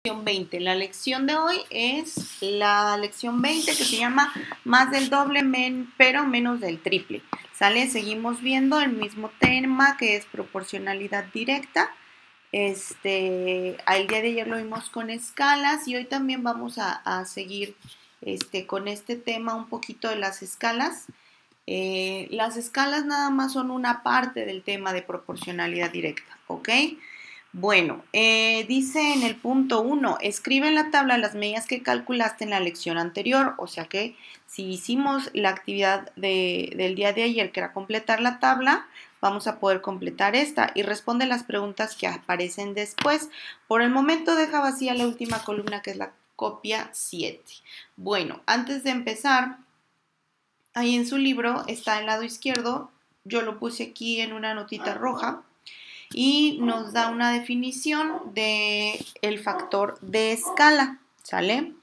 lección 20. La lección de hoy es la lección 20 que se llama más del doble pero menos del triple. ¿Sale? Seguimos viendo el mismo tema que es proporcionalidad directa. El día de ayer lo vimos con escalas y hoy también vamos a seguir con este tema un poquito de las escalas. Las escalas nada más son una parte del tema de proporcionalidad directa, ¿ok? Bueno, dice en el punto 1, escribe en la tabla las medidas que calculaste en la lección anterior, o sea que si hicimos la actividad del día de ayer, que era completar la tabla, vamos a poder completar esta y responde las preguntas que aparecen después. Por el momento deja vacía la última columna que es la copia 7. Bueno, antes de empezar, ahí en su libro está al lado izquierdo, yo lo puse aquí en una notita roja, y nos da una definición del factor de escala, ¿sale?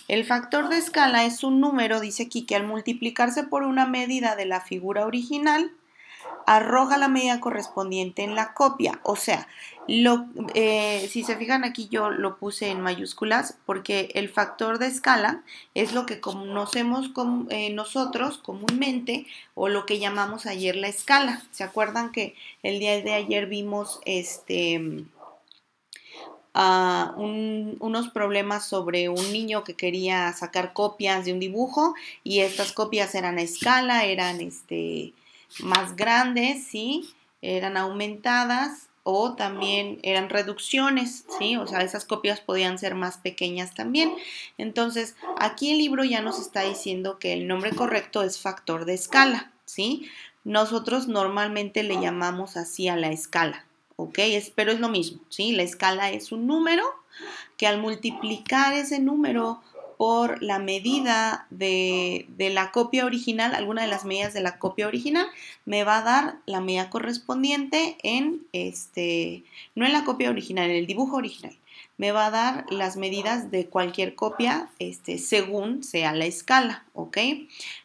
El factor de escala es un número, dice aquí, que al multiplicarse por una medida de la figura original, arroja la medida correspondiente en la copia. O sea, si se fijan aquí yo lo puse en mayúsculas porque el factor de escala es lo que conocemos nosotros comúnmente o lo que llamamos ayer la escala. ¿Se acuerdan que el día de ayer vimos unos problemas sobre un niño que quería sacar copias de un dibujo y estas copias eran a escala, eran más grandes, ¿sí? Eran aumentadas o también eran reducciones, ¿sí? O sea, esas copias podían ser más pequeñas también. Entonces, aquí el libro ya nos está diciendo que el nombre correcto es factor de escala, ¿sí? Nosotros normalmente le llamamos así a la escala, ¿ok? Pero es lo mismo, ¿sí? La escala es un número que al multiplicar ese número por la medida de la copia original, alguna de las medidas de la copia original, me va a dar la medida correspondiente no en la copia original, en el dibujo original. Me va a dar las medidas de cualquier copia según sea la escala, ¿ok?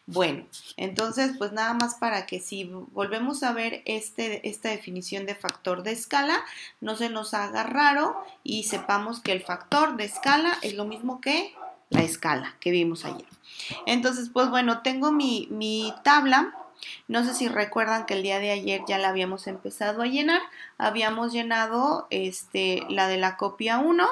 Bueno, entonces pues nada más para que si volvemos a ver esta definición de factor de escala, no se nos haga raro y sepamos que el factor de escala es lo mismo que la escala que vimos ayer. Entonces, pues bueno, tengo mi tabla. No sé si recuerdan que el día de ayer ya la habíamos empezado a llenar. Habíamos llenado la de la copia 1.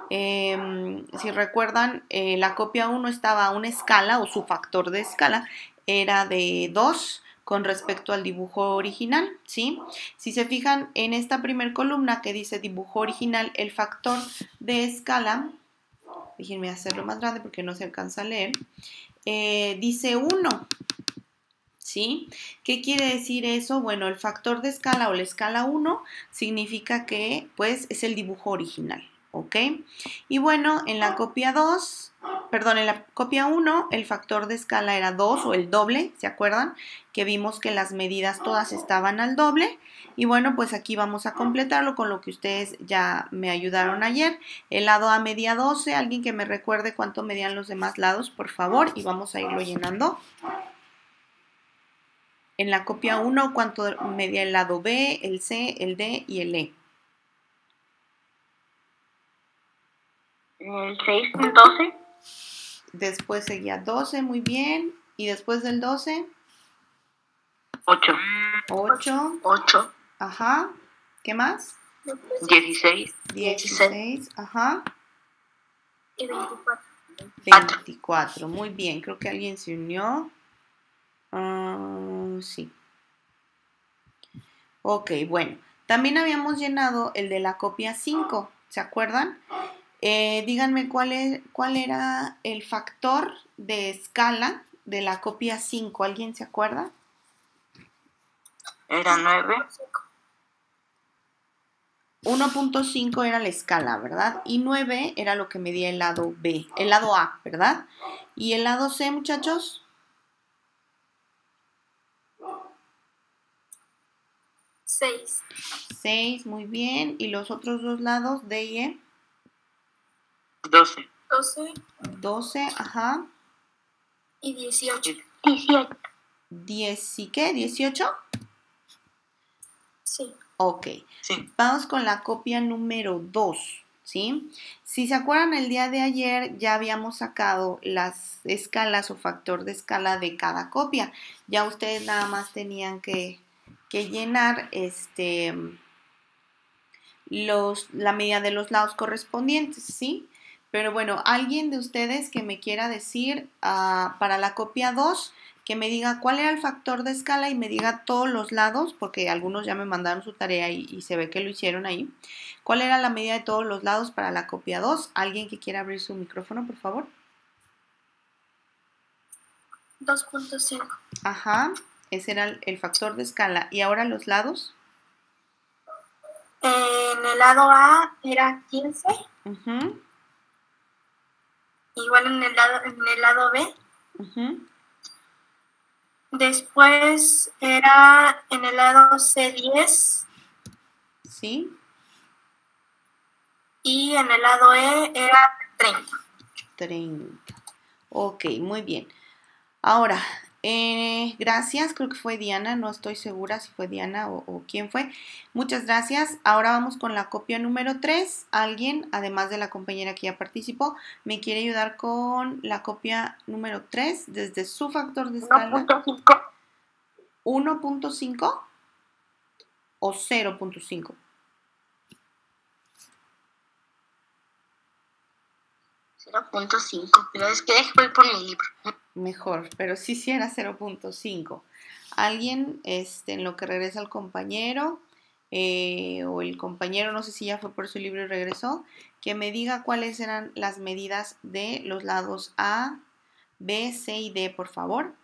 Si recuerdan, la copia 1 estaba a una escala o su factor de escala era de 2 con respecto al dibujo original, ¿sí? Si se fijan en esta primer columna que dice dibujo original, el factor de escala, déjenme hacerlo más grande porque no se alcanza a leer, dice 1, ¿sí? ¿Qué quiere decir eso? Bueno, el factor de escala o la escala 1 significa que, pues, es el dibujo original, ¿ok? Y bueno, en la copia 1, el factor de escala era 2 o el doble, ¿se acuerdan? Que vimos que las medidas todas estaban al doble. Y bueno, pues aquí vamos a completarlo con lo que ustedes ya me ayudaron ayer. El lado A medía 12, alguien que me recuerde cuánto medían los demás lados, por favor, y vamos a irlo llenando. En la copia 1, ¿cuánto medía el lado B, el C, el D y el E? El 6, 12. Después seguía 12, muy bien. ¿Y después del 12? 8. 8. Ajá. ¿Qué más? 16. 16. Ajá. Y 24. 24. Muy bien. Creo que alguien se unió. Sí. Ok, bueno. También habíamos llenado el de la copia 5. ¿Se acuerdan? Díganme cuál era el factor de escala de la copia 5. ¿Alguien se acuerda? Era 9. 1.5 era la escala, ¿verdad? Y 9 era lo que medía el lado B, el lado A, ¿verdad? ¿Y el lado C, muchachos? 6. 6, muy bien. ¿Y los otros dos lados, D y E? 12. 12, ajá. Y 18. 10, ¿y qué? ¿18? Sí. Ok. Sí. Vamos con la copia número 2. ¿sí? Si se acuerdan, el día de ayer ya habíamos sacado las escalas o factor de escala de cada copia. Ya ustedes nada más tenían que llenar la medida de los lados correspondientes, ¿sí? Pero bueno, alguien de ustedes que me quiera decir para la copia 2, que me diga cuál era el factor de escala y me diga todos los lados, porque algunos ya me mandaron su tarea y se ve que lo hicieron ahí. ¿Cuál era la medida de todos los lados para la copia 2? ¿Alguien que quiera abrir su micrófono, por favor? 2.5. Ajá, ese era el factor de escala. ¿Y ahora los lados? En el lado A era 15. Uh-huh. Igual en el lado B. Uh-huh. Después era en el lado C 10. Sí. Y en el lado E era 30. 30. Ok, muy bien. Ahora, gracias, creo que fue Diana, no estoy segura si fue Diana o quién fue. Muchas gracias. Ahora vamos con la copia número 3. Alguien, además de la compañera que ya participó, me quiere ayudar con la copia número 3 desde su factor de escala. 1.5. 1.5 o 0.5. 0.5, pero es que voy por mi libro. Mejor, pero sí era 0.5. Alguien, en lo que regresa el compañero, o el compañero, no sé si ya fue por su libro y regresó, que me diga cuáles eran las medidas de los lados A, B, C y D, por favor.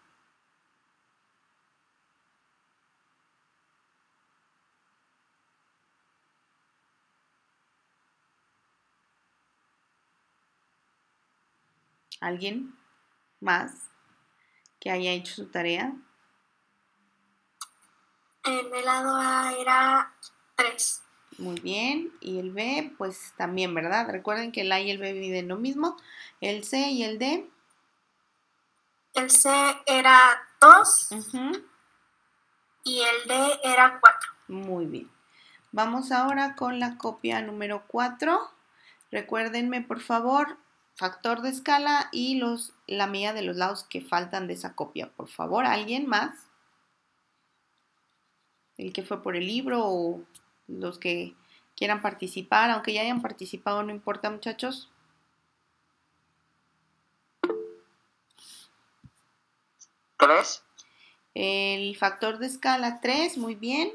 ¿Alguien más que haya hecho su tarea? En el lado A era 3. Muy bien. Y el B, pues también, ¿verdad? Recuerden que el A y el B miden lo mismo. El C y el D. El C era 2. Uh-huh. Y el D era 4. Muy bien. Vamos ahora con la copia número 4. Recuérdenme, por favor, factor de escala y la medida de los lados que faltan de esa copia. Por favor, ¿alguien más? El que fue por el libro o los que quieran participar, aunque ya hayan participado, no importa, muchachos. 3. El factor de escala 3, muy bien.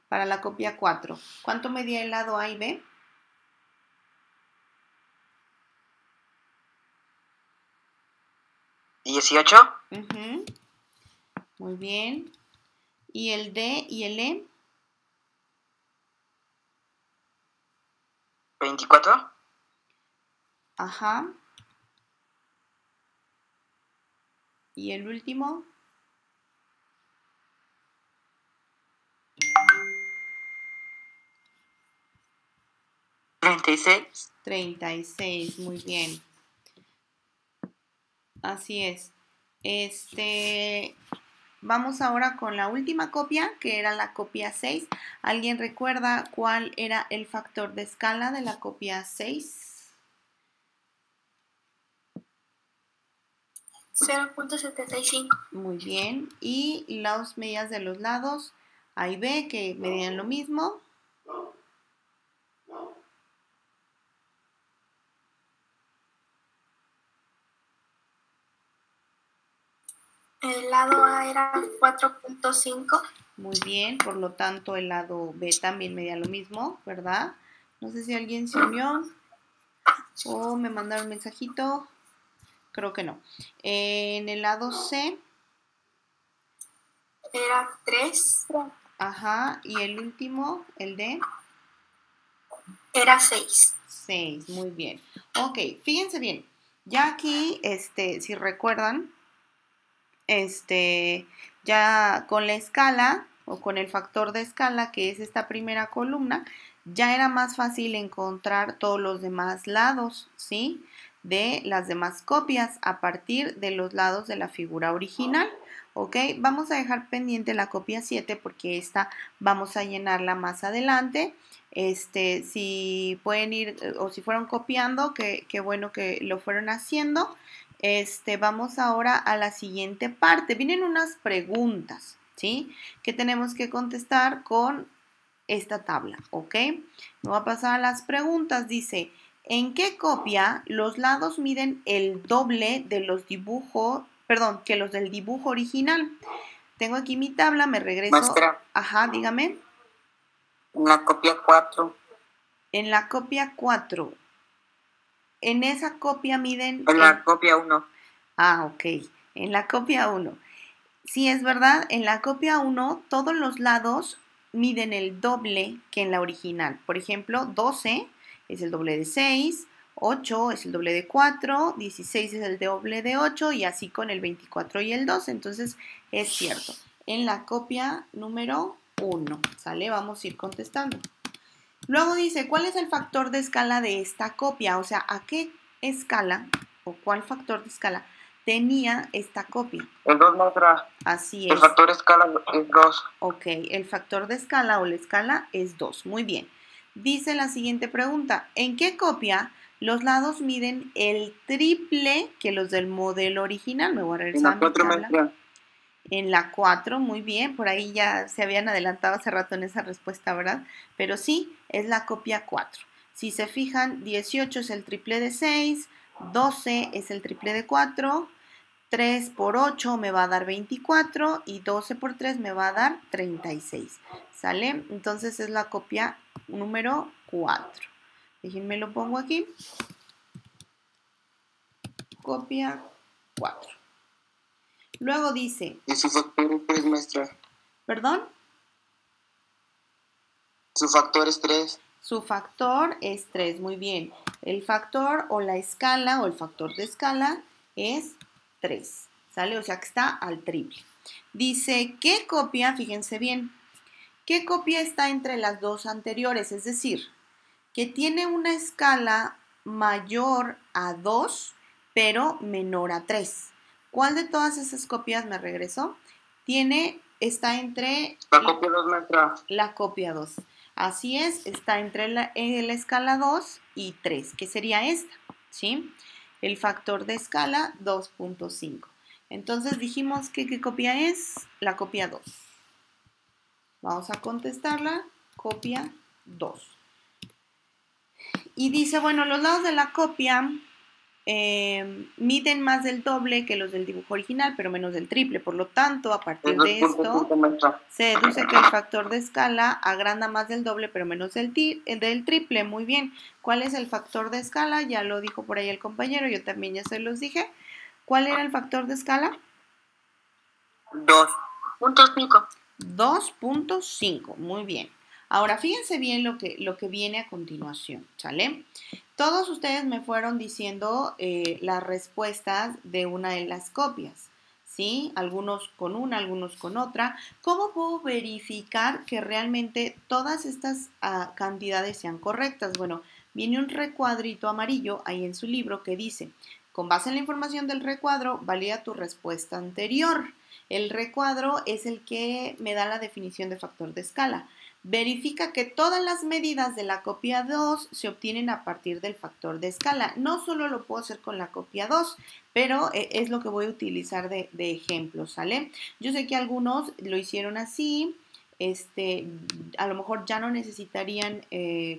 Para la copia 4. ¿Cuánto medía el lado A y B? 18. Uh-huh. Muy bien. ¿Y el D y el E? 24. Ajá. ¿Y el último? 36. 36, muy bien. Así es. Vamos ahora con la última copia, que era la copia 6. ¿Alguien recuerda cuál era el factor de escala de la copia 6? 0.75. Muy bien. ¿Y las medidas de los lados? A y B, que medían lo mismo. El lado A era 4.5. Muy bien, por lo tanto el lado B también medía lo mismo, ¿verdad? No sé si alguien se unió o me mandaron un mensajito. Creo que no. En el lado C. Era 3. Ajá. Y el último, el D. Era 6. 6, muy bien. Ok, fíjense bien. Ya aquí, si recuerdan, ya con la escala o con el factor de escala, que es esta primera columna, ya era más fácil encontrar todos los demás lados, ¿sí? De las demás copias a partir de los lados de la figura original. ¿Ok? Vamos a dejar pendiente la copia 7 porque esta vamos a llenarla más adelante. Si pueden ir o si fueron copiando, qué bueno que lo fueron haciendo. Vamos ahora a la siguiente parte. Vienen unas preguntas, ¿sí? Que tenemos que contestar con esta tabla, ¿ok? Me voy a pasar a las preguntas. Dice, ¿en qué copia los lados miden el doble de los dibujos, perdón, que los del dibujo original? Tengo aquí mi tabla, me regreso. Maestra. Ajá, dígame. En la copia 4. En la copia 4. En esa copia miden... En la copia 1. Ah, ok. En la copia 1. Sí, es verdad, en la copia 1 todos los lados miden el doble que en la original. Por ejemplo, 12 es el doble de 6, 8 es el doble de 4, 16 es el doble de 8 y así con el 24 y el 12. Entonces, es cierto. En la copia número 1, ¿sale? Vamos a ir contestando. Luego dice, ¿cuál es el factor de escala de esta copia? O sea, ¿a qué escala o cuál factor de escala tenía esta copia? El 2, maestra. Así es. El factor de escala es 2. Ok, el factor de escala o la escala es 2. Muy bien. Dice la siguiente pregunta, ¿en qué copia los lados miden el triple que los del modelo original? Me voy a regresar a mi tabla. Maestra. En la 4, muy bien, por ahí ya se habían adelantado hace rato en esa respuesta, ¿verdad? Pero sí, es la copia 4. Si se fijan, 18 es el triple de 6, 12 es el triple de 4, 3 por 8 me va a dar 24 y 12 por 3 me va a dar 36. ¿Sale? Entonces es la copia número 4. Déjenme lo pongo aquí. Copia 4. Luego dice... ¿Y su factor es 3, maestra? ¿Perdón? Su factor es 3. Su factor es 3, muy bien. El factor o la escala o el factor de escala es 3, ¿sale? O sea que está al triple. Dice, ¿qué copia? Fíjense bien. ¿Qué copia está entre las dos anteriores? Es decir, que tiene una escala mayor a 2, pero menor a 3. ¿Cuál de todas esas copias me regresó? Está entre... La copia 2, maestra. La copia 2. Así es, está entre la escala 2 y 3, que sería esta, ¿sí? El factor de escala 2.5. Entonces dijimos que ¿qué copia es? La copia 2. Vamos a contestarla, copia 2. Y dice, bueno, los lados de la copia miden más del doble que los del dibujo original, pero menos del triple. Por lo tanto, a partir de esto, se deduce que el factor de escala agranda más del doble, pero menos del triple. Muy bien. ¿Cuál es el factor de escala? Ya lo dijo por ahí el compañero, yo también ya se los dije. ¿Cuál era el factor de escala? 2.5. 2.5. Muy bien. Ahora, fíjense bien lo que viene a continuación, ¿sale? Todos ustedes me fueron diciendo las respuestas de una de las copias, ¿sí? Algunos con una, algunos con otra. ¿Cómo puedo verificar que realmente todas estas cantidades sean correctas? Bueno, viene un recuadrito amarillo ahí en su libro que dice, con base en la información del recuadro, valida tu respuesta anterior. El recuadro es el que me da la definición de factor de escala. Verifica que todas las medidas de la copia 2 se obtienen a partir del factor de escala. No solo lo puedo hacer con la copia 2, pero es lo que voy a utilizar de ejemplo, ¿sale? Yo sé que algunos lo hicieron así, a lo mejor ya no necesitarían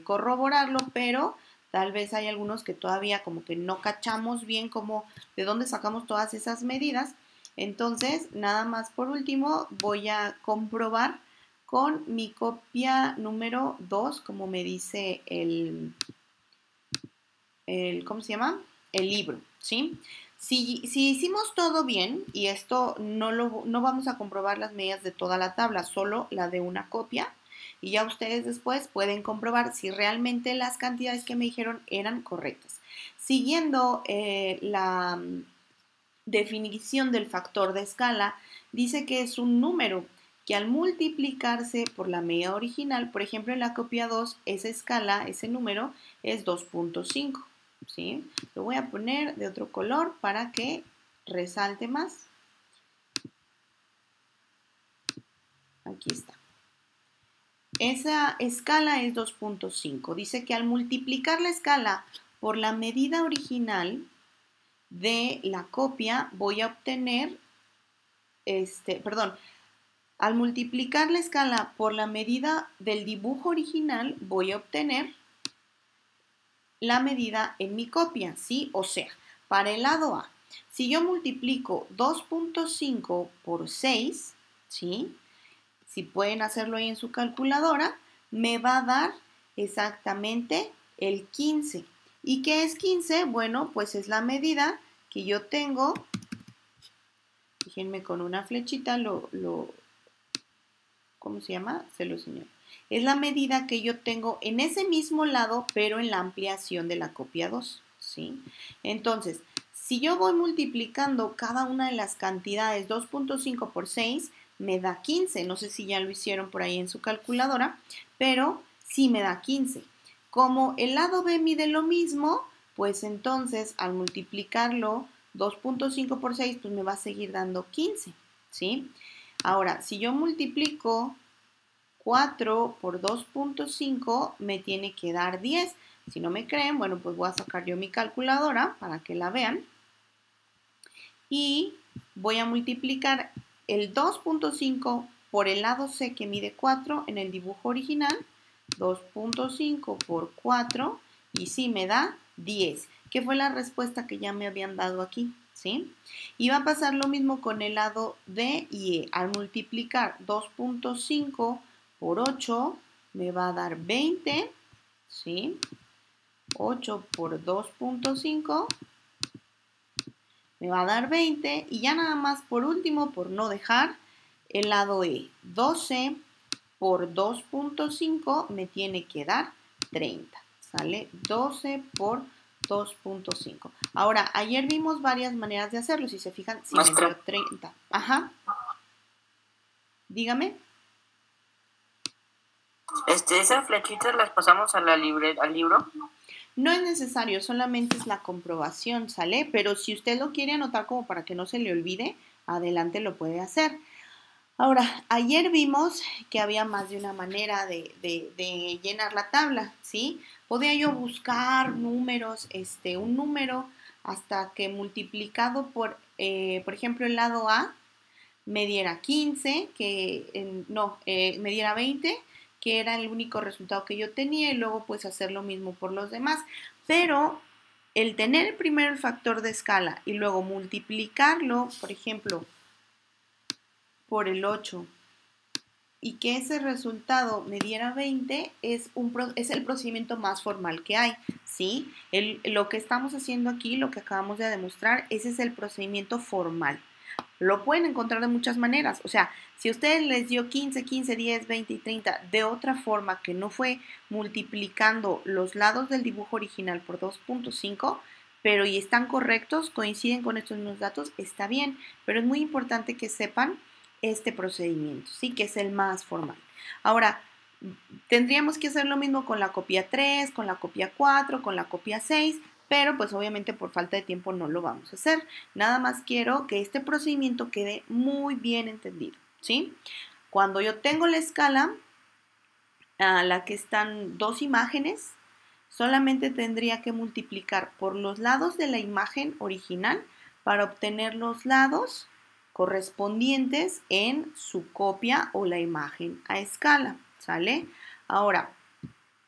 corroborarlo, pero tal vez hay algunos que todavía como que no cachamos bien de dónde sacamos todas esas medidas. Entonces, nada más por último, voy a comprobar con mi copia número 2, como me dice ¿cómo se llama? El libro, ¿sí? Si hicimos todo bien, y esto no vamos a comprobar las medidas de toda la tabla, solo la de una copia, y ya ustedes después pueden comprobar si realmente las cantidades que me dijeron eran correctas. Siguiendo la definición del factor de escala, dice que es un número que al multiplicarse por la medida original, por ejemplo en la copia 2, esa escala, ese número es 2.5, ¿sí? Lo voy a poner de otro color para que resalte más. Aquí está. esa escala es 2.5. Dice que al multiplicar la escala por la medida original de la copia voy a obtener, al multiplicar la escala por la medida del dibujo original voy a obtener la medida en mi copia, ¿sí? O sea, para el lado A, si yo multiplico 2.5 por 6, ¿sí? Si pueden hacerlo ahí en su calculadora, me va a dar exactamente el 15. ¿Y qué es 15? Bueno, pues es la medida que yo tengo. Fíjenme con una flechita, ¿cómo se llama? Se lo señalo. Es la medida que yo tengo en ese mismo lado, pero en la ampliación de la copia 2, ¿sí? Entonces, si yo voy multiplicando cada una de las cantidades 2.5 por 6, me da 15. No sé si ya lo hicieron por ahí en su calculadora, pero sí me da 15. Como el lado B mide lo mismo, pues entonces al multiplicarlo 2.5 por 6, pues me va a seguir dando 15, ¿sí? Ahora, si yo multiplico 4 por 2.5, me tiene que dar 10. Si no me creen, bueno, pues voy a sacar yo mi calculadora para que la vean. Y voy a multiplicar el 2.5 por el lado C que mide 4 en el dibujo original. 2.5 por 4 y sí me da 10, que fue la respuesta que ya me habían dado aquí, ¿sí? Y va a pasar lo mismo con el lado D y E. Al multiplicar 2.5 por 8 me va a dar 20, ¿sí? 8 por 2.5 me va a dar 20 y ya nada más por último, por no dejar, el lado E. 12 por 2.5 me tiene que dar 30, ¿sale? 12 por 2.5. Ahora, ayer vimos varias maneras de hacerlo, si se fijan, si me dio 30. Ajá. Dígame. ¿Esas flechitas las pasamos al libro? No es necesario, solamente es la comprobación, ¿sale? Pero si usted lo quiere anotar como para que no se le olvide, adelante lo puede hacer. Ahora, ayer vimos que había más de una manera de llenar la tabla, ¿sí? Podía yo buscar números, un número hasta que multiplicado por ejemplo, el lado A me diera 15, me diera 20, que era el único resultado que yo tenía, y luego pues hacer lo mismo por los demás. Pero el tener primero el factor de escala y luego multiplicarlo, por ejemplo, por el 8 y que ese resultado me diera 20 es el procedimiento más formal que hay, ¿sí? Lo que estamos haciendo aquí, lo que acabamos de demostrar, ese es el procedimiento formal. Lo pueden encontrar de muchas maneras, o sea, si a ustedes les dio 15, 15, 10, 20 y 30 de otra forma que no fue multiplicando los lados del dibujo original por 2.5, pero y están correctos, coinciden con estos mismos datos, está bien, pero es muy importante que sepan este procedimiento, ¿sí? Que es el más formal. Ahora, tendríamos que hacer lo mismo con la copia 3, con la copia 4, con la copia 6, pero pues obviamente por falta de tiempo no lo vamos a hacer. Nada más quiero que este procedimiento quede muy bien entendido, ¿sí? Cuando yo tengo la escala a la que están dos imágenes, solamente tendría que multiplicar por los lados de la imagen original para obtener los lados correspondientes en su copia o la imagen a escala, ¿sale? Ahora,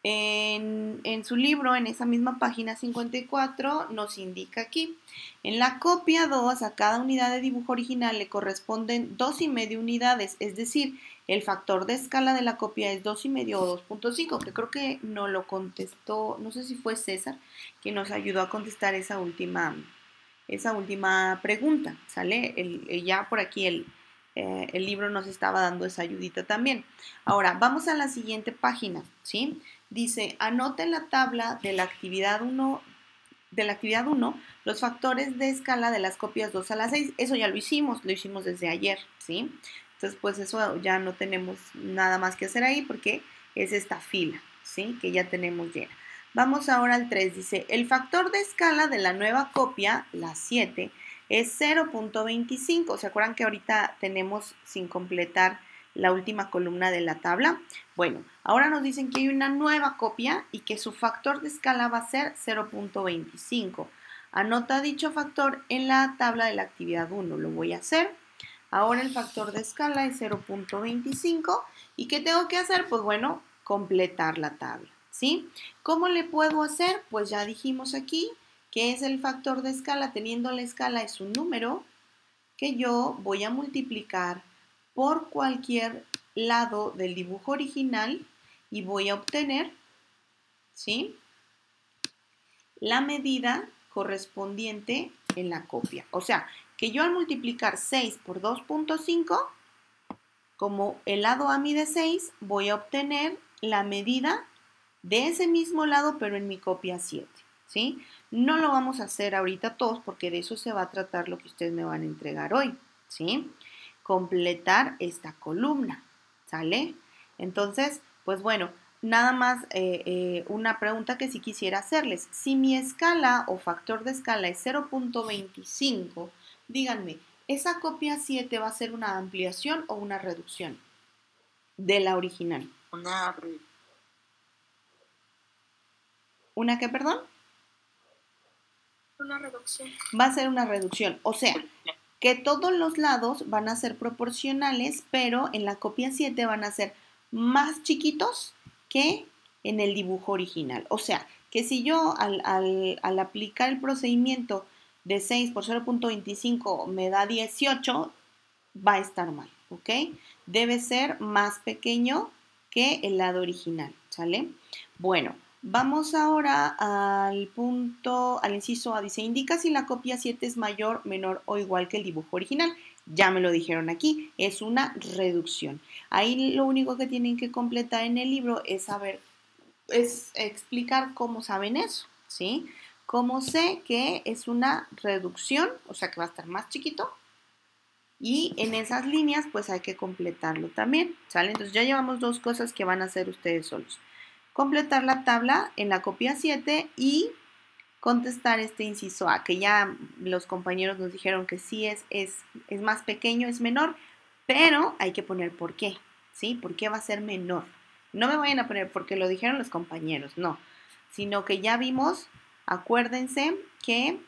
en su libro, en esa misma página 54, nos indica aquí, en la copia 2 a cada unidad de dibujo original le corresponden 2,5 unidades, es decir, el factor de escala de la copia es 2,5 o 2.5, que creo que nos lo contestó, no sé si fue César, que nos ayudó a contestar esa última pregunta, ¿sale? Ya por aquí el libro nos estaba dando esa ayudita también. Ahora, vamos a la siguiente página, ¿sí? Dice, anota en la tabla de la actividad 1, los factores de escala de las copias 2 a la 6. Eso ya lo hicimos desde ayer, ¿sí? Entonces, pues eso ya no tenemos nada más que hacer ahí porque es esta fila, ¿sí? Que ya tenemos llena. Vamos ahora al 3, dice, el factor de escala de la nueva copia, la 7, es 0.25. ¿Se acuerdan que ahorita tenemos sin completar la última columna de la tabla. Bueno, ahora nos dicen que hay una nueva copia y que su factor de escala va a ser 0.25. Anota dicho factor en la tabla de la actividad 1. Lo voy a hacer. Ahora el factor de escala es 0.25. ¿Y qué tengo que hacer? Pues bueno, completar la tabla, ¿sí? ¿Cómo le puedo hacer? Pues ya dijimos aquí que es el factor de escala. Teniendo la escala es un número que yo voy a multiplicar por cualquier lado del dibujo original y voy a obtener, ¿sí?, la medida correspondiente en la copia. O sea, que yo al multiplicar 6 por 2.5, como el lado A mide 6, voy a obtener la medida de ese mismo lado, pero en mi copia 7, ¿sí? No lo vamos a hacer ahorita todos porque de eso se va a tratar lo que ustedes me van a entregar hoy, ¿sí? Completar esta columna, ¿sale? Entonces, pues bueno, nada más una pregunta que sí quisiera hacerles. Si mi escala o factor de escala es 0.25, díganme, ¿esa copia 7 va a ser una ampliación o una reducción de la original? ¿Una qué, perdón? Una reducción. Va a ser una reducción, o sea, que todos los lados van a ser proporcionales, pero en la copia 7 van a ser más chiquitos que en el dibujo original. O sea, que si yo al aplicar el procedimiento de 6 por 0.25 me da 18, va a estar mal, ¿ok? Debe ser más pequeño que el lado original, ¿sale? Bueno, vamos ahora al punto, al inciso A. Dice, indica si la copia 7 es mayor, menor o igual que el dibujo original. Ya me lo dijeron aquí, es una reducción. Ahí lo único que tienen que completar en el libro es saber, es explicar cómo saben eso, ¿sí? Cómo sé que es una reducción, o sea que va a estar más chiquito, y en esas líneas pues hay que completarlo también, ¿sale? Entonces ya llevamos dos cosas que van a hacer ustedes solos. Completar la tabla en la copia 7 y contestar este inciso A, que ya los compañeros nos dijeron que sí es más pequeño, es menor, pero hay que poner por qué, ¿sí? ¿Por qué va a ser menor? No me vayan a poner porque lo dijeron los compañeros, no, sino que ya vimos, acuérdense que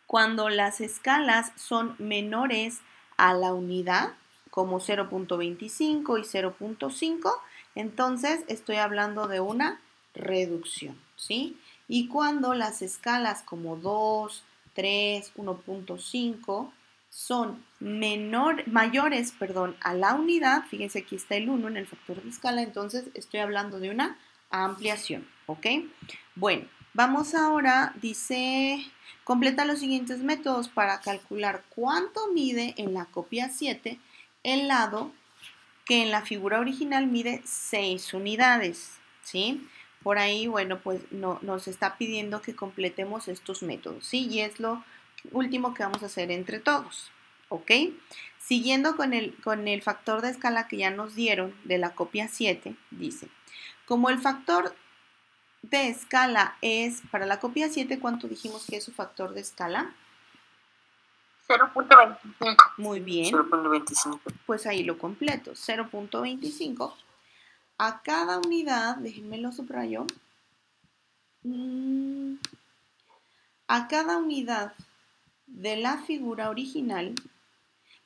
cuando las escalas son menores a la unidad, como 0.25 y 0.5, entonces estoy hablando de una reducción, ¿sí? Y cuando las escalas como 2, 3, 1.5 son mayores a la unidad, fíjense aquí está el 1 en el factor de escala, entonces estoy hablando de una ampliación, ¿ok? Bueno, vamos ahora, dice, completa los siguientes métodos para calcular cuánto mide en la copia 7 el lado que en la figura original mide 6 unidades, ¿sí? Por ahí, bueno, pues nos está pidiendo que completemos estos métodos, ¿sí? Y es lo último que vamos a hacer entre todos, ¿ok? Siguiendo con el factor de escala que ya nos dieron de la copia 7, dice, como el factor de escala es, para la copia 7, ¿cuánto dijimos que es su factor de escala? 0.25. Muy bien. 0.25. Pues ahí lo completo, 0.25. A cada unidad, déjenme lo subrayo, a cada unidad de la figura original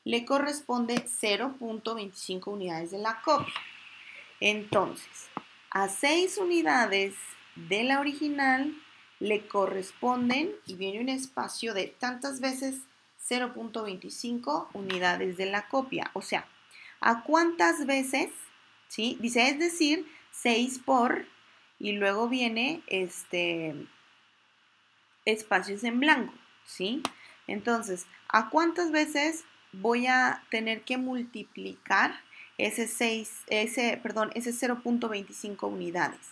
le corresponde 0.25 unidades de la copia. Entonces, a 6 unidades de la original le corresponden, y viene un espacio de tantas veces 0.25 unidades de la copia. O sea, ¿a cuántas veces? ¿Sí? Dice, es decir, 6 por, y luego viene espacios en blanco, ¿sí? Entonces, ¿a cuántas veces voy a tener que multiplicar ese 0.25 unidades?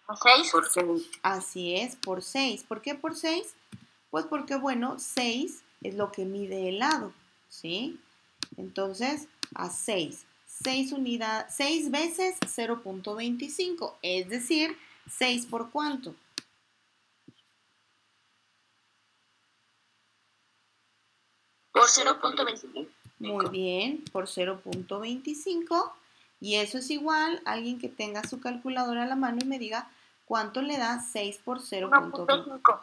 ¿Por 6? Por 6. Así es, por 6. ¿Por qué por 6? Pues porque, bueno, 6 es lo que mide el lado, ¿sí? Entonces, a 6. 6 veces 0.25, es decir, 6 por ¿cuánto? Por 0.25. Muy bien, por 0.25. Y eso es igual a alguien que tenga su calculadora a la mano y me diga cuánto le da 6 por 0.25.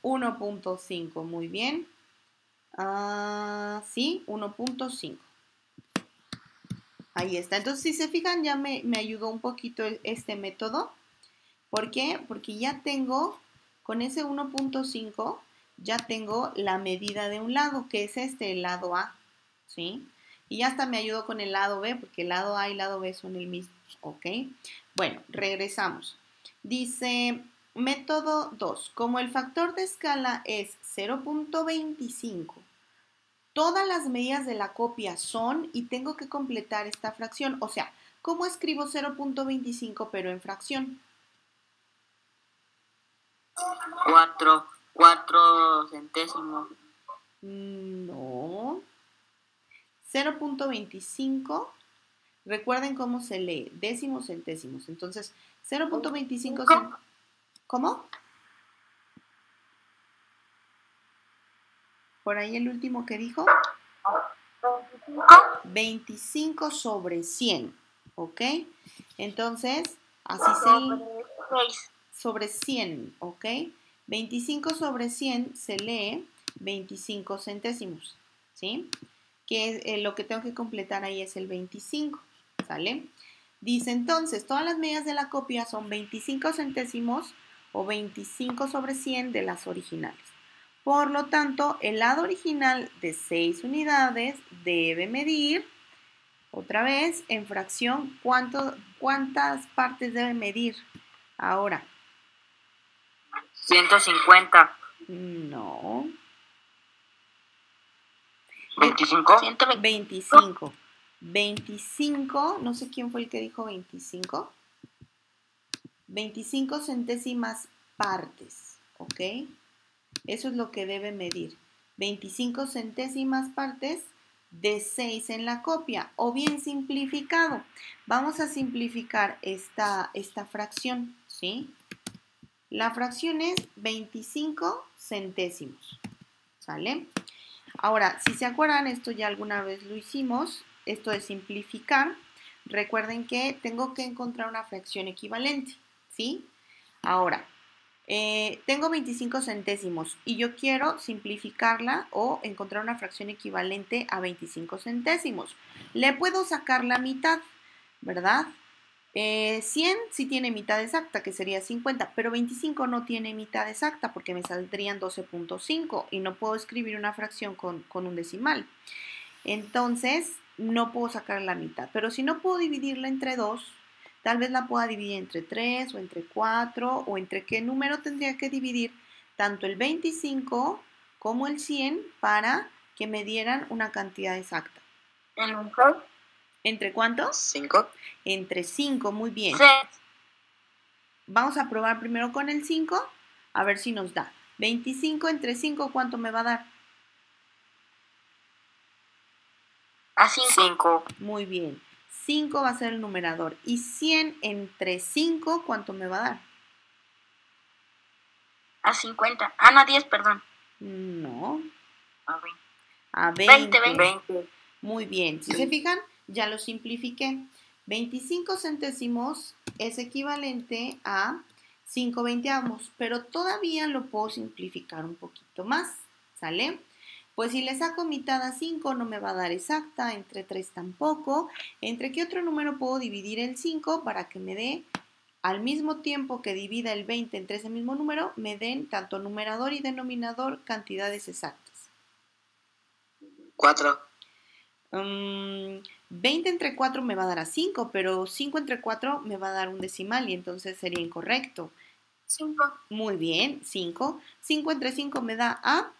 1.5, muy bien. Sí, 1.5. Ahí está. Entonces, si se fijan, ya me ayudó un poquito este método. ¿Por qué? Porque ya tengo, con ese 1.5, ya tengo la medida de un lado, que es el lado A, ¿sí? Y ya hasta me ayudó con el lado B, porque el lado A y el lado B son el mismo, ¿ok? Bueno, regresamos. Dice, método 2, como el factor de escala es 0.25, todas las medidas de la copia son, y tengo que completar esta fracción, o sea, ¿cómo escribo 0.25 pero en fracción? 4 centésimos. No. 0.25. Recuerden cómo se lee. Décimos, centésimos. Entonces, 0.25. ¿Cómo? Por ahí el último que dijo. 25 sobre 100. ¿Ok? Entonces, así sobre 100. ¿Ok? 25 sobre 100 se lee 25 centésimos. ¿Sí? Que lo que tengo que completar ahí es el 25, ¿sale? Dice entonces, todas las medidas de la copia son 25 centésimos o 25 sobre 100 de las originales. Por lo tanto, el lado original de 6 unidades debe medir, otra vez, en fracción, ¿cuántas partes debe medir? Ahora. 150. No. 25. 25. 25, no sé quién fue el que dijo 25. 25 centésimas partes, ¿ok? Eso es lo que debe medir. 25 centésimas partes de 6 en la copia, o bien simplificado. Vamos a simplificar esta fracción, ¿sí? La fracción es 25 centésimos, ¿sale? Ahora, si se acuerdan, esto ya alguna vez lo hicimos, esto de simplificar. Recuerden que tengo que encontrar una fracción equivalente, ¿sí? Ahora, tengo 25 centésimos y yo quiero simplificarla o encontrar una fracción equivalente a 25 centésimos. Le puedo sacar la mitad, ¿verdad? 100 sí tiene mitad exacta, que sería 50, pero 25 no tiene mitad exacta porque me saldrían 12.5 y no puedo escribir una fracción con un decimal. Entonces, no puedo sacar la mitad, pero si no puedo dividirla entre 2, tal vez la pueda dividir entre 3 o entre 4 o entre qué número tendría que dividir tanto el 25 como el 100 para que me dieran una cantidad exacta. ¿Entre cuántos? 5. Entre 5, muy bien. 6. Vamos a probar primero con el 5, a ver si nos da. 25 entre 5, ¿cuánto me va a dar? A 5. Muy bien. 5 va a ser el numerador. Y 100 entre 5, ¿cuánto me va a dar? A 50. Ah, no, 10, perdón. No. A 20. 20. Muy bien. Si se fijan, ya lo simplifiqué. 25 centésimos es equivalente a 5 veinteavos, pero todavía lo puedo simplificar un poquito más, ¿sale? Pues si le saco mitad a 5 no me va a dar exacta, entre 3 tampoco. ¿Entre qué otro número puedo dividir el 5 para que me dé, al mismo tiempo que divida el 20 entre ese mismo número, me den tanto numerador y denominador cantidades exactas? 4. 20 entre 4 me va a dar a 5, pero 5 entre 4 me va a dar un decimal y entonces sería incorrecto. 5. Muy bien, 5. 5 entre 5 me da a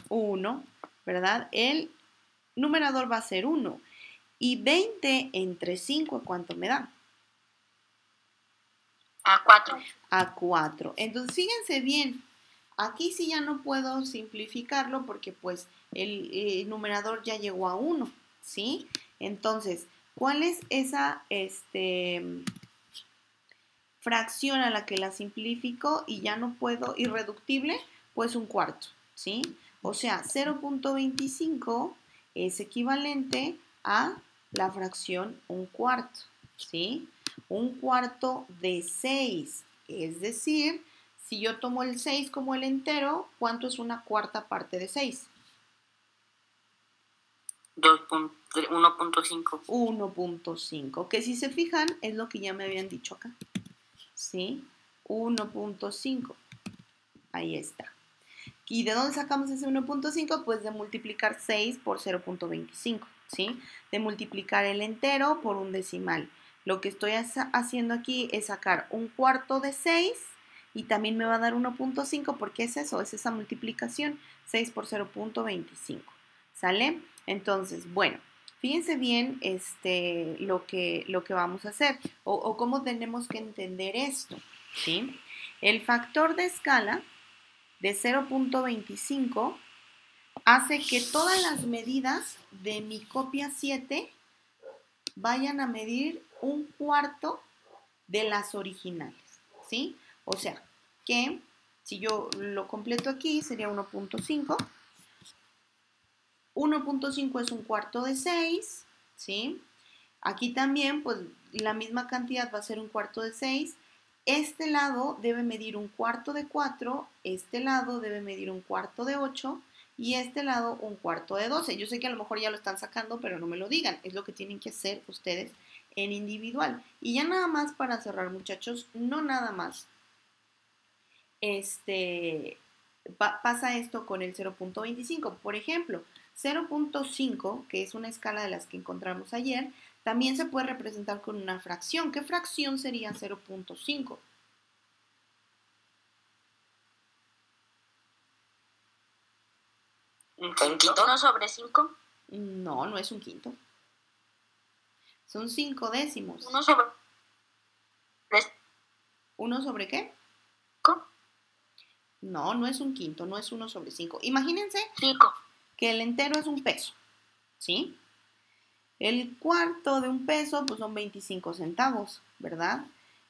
1, ¿verdad? El numerador va a ser 1. Y 20 entre 5, ¿cuánto me da? A 4. A 4. Entonces, fíjense bien, aquí sí ya no puedo simplificarlo porque pues el numerador ya llegó a 1, ¿sí? Entonces, ¿cuál es esa fracción a la que la simplifico y ya no puedo, irreductible? Pues un cuarto, ¿sí? O sea, 0.25 es equivalente a la fracción 1/4, ¿sí? 1/4 de 6, es decir, si yo tomo el 6 como el entero, ¿cuánto es una cuarta parte de 6? 1.5. 1.5, que si se fijan es lo que ya me habían dicho acá, ¿sí? 1.5, ahí está. ¿Y de dónde sacamos ese 1.5? Pues de multiplicar 6 por 0.25, ¿sí? De multiplicar el entero por un decimal. Lo que estoy haciendo aquí es sacar 1/4 de 6 y también me va a dar 1.5 porque es eso, es esa multiplicación, 6 por 0.25, ¿sale? Entonces, bueno, fíjense bien lo que vamos a hacer o cómo tenemos que entender esto, ¿sí? El factor de escala de 0.25 hace que todas las medidas de mi copia 7 vayan a medir 1/4 de las originales, ¿sí? O sea, que si yo lo completo aquí sería 1.5. 1.5 es 1/4 de 6, ¿sí? Aquí también, pues, la misma cantidad va a ser 1/4 de 6. Este lado debe medir 1/4 de 4, este lado debe medir 1/4 de 8 y este lado 1/4 de 12. Yo sé que a lo mejor ya lo están sacando, pero no me lo digan. Es lo que tienen que hacer ustedes en individual. Y ya nada más para cerrar, muchachos, no nada más. Pasa esto con el 0.25. Por ejemplo, 0.5, que es una escala de las que encontramos ayer, también se puede representar con una fracción. ¿Qué fracción sería 0.5? ¿Un quinto? ¿1 sobre 5? No, no es un quinto. Son 5 décimos. 1 sobre... ¿1 sobre qué? No, no es un quinto, no es 1 sobre 5. Imagínense 5. Que el entero es un peso, ¿sí? El cuarto de un peso, pues son 25 centavos, ¿verdad?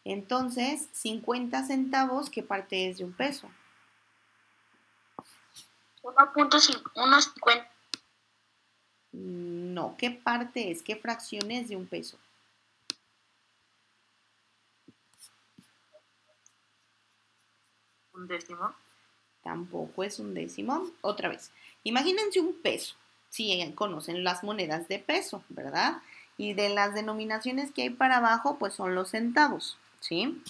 Entonces, 50 centavos, ¿qué parte es de un peso? 1.50. No, ¿qué parte es? ¿Qué fracción es de un peso? ¿Un décimo? Tampoco es un décimo. Otra vez, imagínense un peso. Sí, conocen las monedas de peso, ¿verdad? Y de las denominaciones que hay para abajo, pues son los centavos, ¿sí?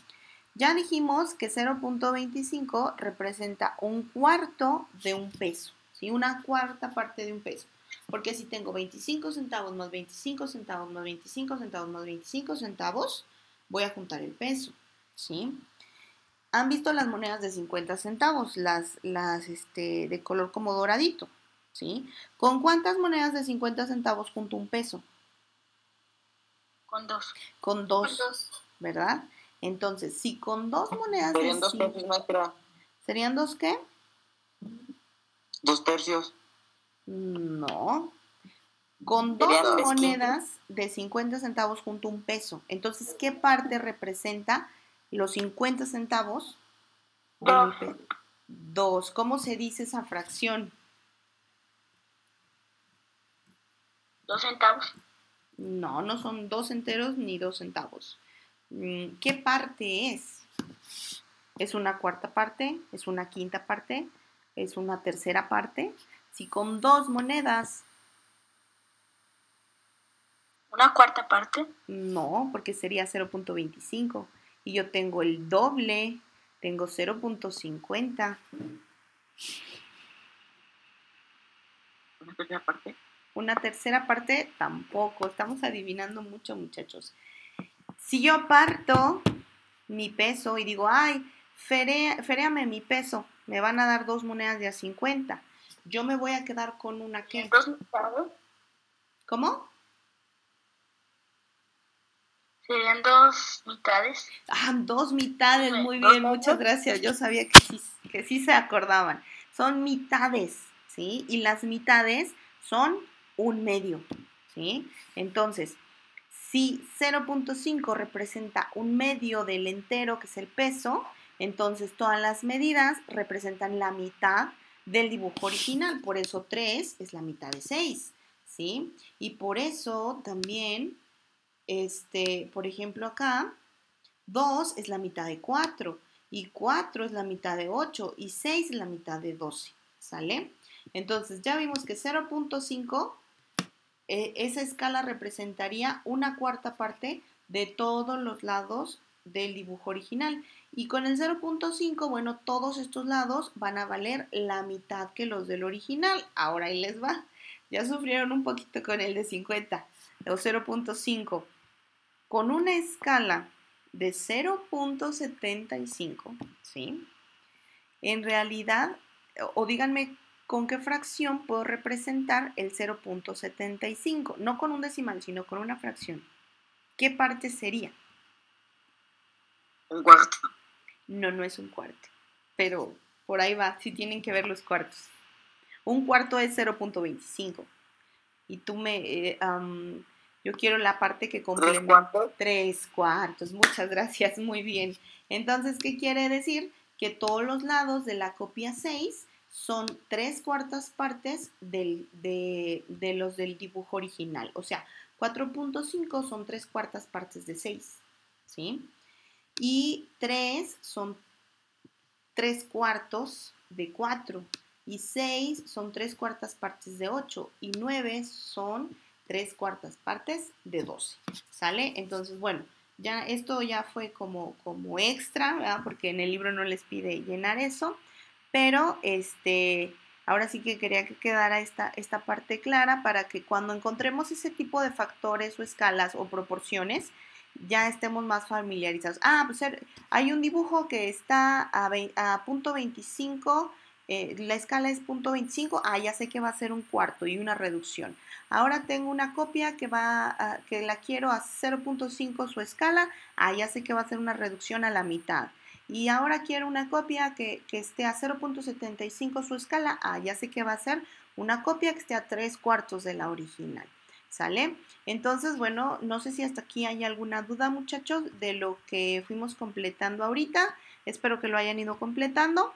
Ya dijimos que 0.25 representa 1/4 de un peso, ¿sí? Una cuarta parte de un peso. Porque si tengo 25 centavos más 25 centavos más 25 centavos más 25 centavos, voy a juntar el peso, ¿sí? ¿Han visto las monedas de 50 centavos? Las de color como doradito, ¿sí? ¿Con cuántas monedas de 50 centavos junto un peso? Con 2. Con dos, ¿verdad? Entonces, si con 2 monedas de... ¿Serían 2 tercios, maestra? ¿Serían 2 qué? 2 tercios. No. Con 2 monedas de 50 centavos junto un peso. Entonces, ¿qué parte representa los 50 centavos? 2. ¿Cómo se dice esa fracción? 2 centavos. No, no son 2 enteros ni 2 centavos. ¿Qué parte es? ¿Es una cuarta parte? ¿Es una quinta parte? ¿Es una tercera parte? Si con 2 monedas... ¿Una cuarta parte? No, porque sería 0.25. Y yo tengo el doble, tengo 0.50. ¿Una tercera parte? Una tercera parte tampoco. Estamos adivinando mucho, muchachos. Si yo parto mi peso y digo, ay, feréame mi peso, me van a dar 2 monedas de a 50. Yo me voy a quedar con una ¿qué? 2 centavos. ¿Cómo? Serían 2 mitades. Ah, 2 mitades, muy ¿Dos bien, muchas medios? gracias. Yo sabía que sí se acordaban. Son mitades, ¿sí? Y las mitades son un medio, ¿sí? Entonces, si 0.5 representa un medio del entero, que es el peso, entonces todas las medidas representan la mitad del dibujo original. Por eso 3 es la mitad de 6, ¿sí? Y por eso también, por ejemplo acá, 2 es la mitad de 4 y 4 es la mitad de 8 y 6 es la mitad de 12, ¿sale? Entonces ya vimos que 0.5, esa escala representaría una cuarta parte de todos los lados del dibujo original. Y con el 0.5, bueno, todos estos lados van a valer la mitad que los del original. Ahora ahí les va. Ya sufrieron un poquito con el de 50 o 0.5. Con una escala de 0.75, ¿sí? En realidad, o díganme con qué fracción puedo representar el 0.75. No con un decimal, sino con una fracción. ¿Qué parte sería? Un cuarto. No, no es un cuarto. Pero por ahí va, sí tienen que ver los cuartos. Un cuarto es 0.25. Y tú yo quiero la parte que complementa. 3 cuartos. 3 cuartos, muchas gracias, muy bien. Entonces, ¿qué quiere decir? Que todos los lados de la copia 6 son 3 cuartas partes de los del dibujo original. O sea, 4.5 son 3 cuartas partes de 6, ¿sí? Y 3 son 3 cuartos de 4. Y 6 son 3 cuartas partes de 8. Y 9 son 3 cuartas partes de 12. ¿Sale? Entonces, bueno, ya esto ya fue como extra, ¿verdad? Porque en el libro no les pide llenar eso. Pero ahora sí que quería que quedara esta parte clara para que cuando encontremos ese tipo de factores o escalas o proporciones, ya estemos más familiarizados. Pues hay un dibujo que está a punto 25, la escala es punto 25, ya sé que va a ser un cuarto y una reducción. Ahora tengo una copia que la quiero a 0.5 su escala, ya sé que va a ser una reducción a la mitad. Y ahora quiero una copia que esté a 0.75 su escala, ya sé que va a ser una copia que esté a 3 cuartos de la original. ¿Sale? Entonces, bueno, no sé si hasta aquí hay alguna duda, muchachos, de lo que fuimos completando ahorita. Espero que lo hayan ido completando.